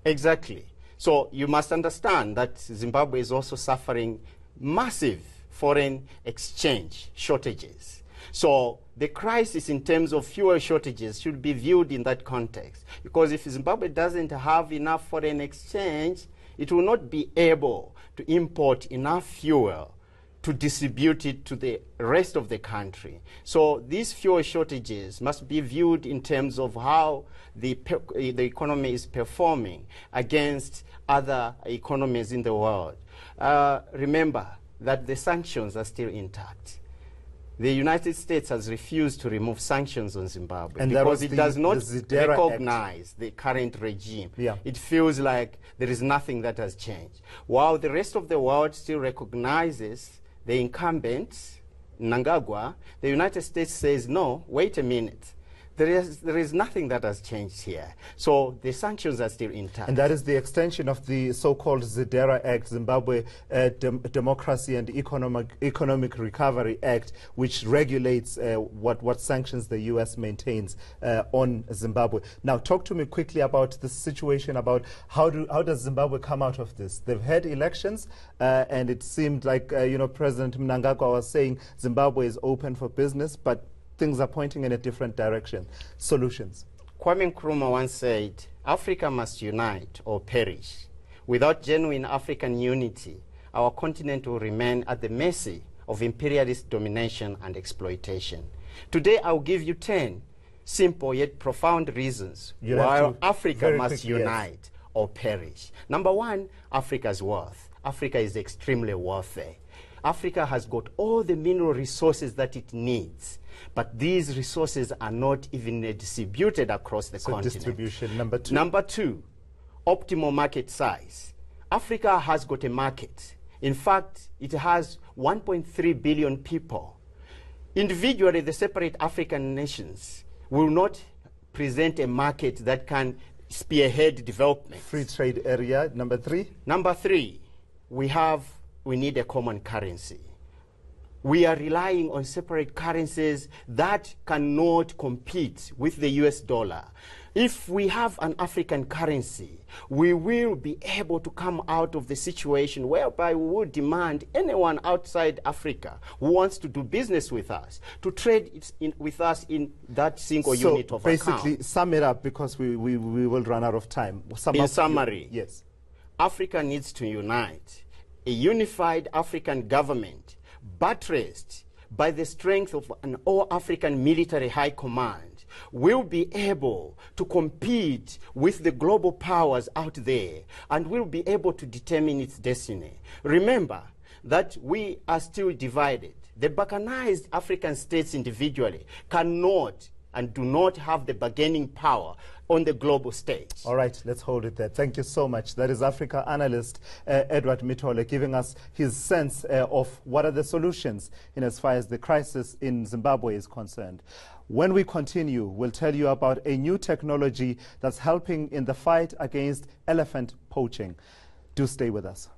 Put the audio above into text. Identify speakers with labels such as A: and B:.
A: Exactly. So you must understand that Zimbabwe is also suffering massive foreign exchange shortages. So the crisis in terms of fuel shortages should be viewed in that context. Because if Zimbabwe doesn't have enough foreign exchange, it will not be able to import enough fuel to distribute it to the rest of the country. So these fuel shortages must be viewed in terms of how the economy is performing against other economies in the world. Remember that the sanctions are still intact. The United States has refused to remove sanctions on Zimbabwe and because it does not recognize the current regime. Yeah. It feels like there is nothing that has changed. While the rest of the world still recognizes the incumbent, Mnangagwa, the United States says, no, wait a minute. There is nothing that has changed here. So the sanctions are still intact.
B: And that is the extension of the so-called ZEDERA Act, Zimbabwe Democracy and Economic Recovery Act, which regulates what sanctions the U.S. maintains on Zimbabwe. Now, talk to me quickly about the situation, about how does Zimbabwe come out of this? They've had elections, and it seemed like, President Mnangagwa was saying Zimbabwe is open for business, but things are pointing in a different direction. Solutions.
A: Kwame Nkrumah once said, Africa must unite or perish. Without genuine African unity, our continent will remain at the mercy of imperialist domination and exploitation. Today, I'll give you 10 simple yet profound reasons why Africa must unite or perish. Number one, Africa's wealth. Africa is extremely wealthy. Africa has got all the mineral resources that it needs, but these resources are not even distributed across the continent.
B: Distribution. Number two.
A: Number two, optimal market size. Africa has got a market. In fact, it has 1.3 billion people. Individually, the separate African nations will not present a market that can spearhead development.
B: Free trade area. Number three.
A: Number three, we need a common currency. We are relying on separate currencies that cannot compete with the US dollar. If we have an African currency, we will be able to come out of the situation whereby we will demand anyone outside Africa who wants to do business with us to trade with us in that single unit of account.
B: So basically, sum it up, because we will run out of time.
A: In summary,
B: yes,
A: Africa needs to unite. A unified African government buttressed by the strength of an all-African military high command will be able to compete with the global powers out there and will be able to determine its destiny. Remember that we are still divided. The balkanized African states individually cannot and do not have the bargaining power on the global stage.
B: All right, let's hold it there. Thank you so much. That is Africa analyst Edward Mitole giving us his sense of what are the solutions in as far as the crisis in Zimbabwe is concerned. When we continue, we'll tell you about a new technology that's helping in the fight against elephant poaching. Do stay with us.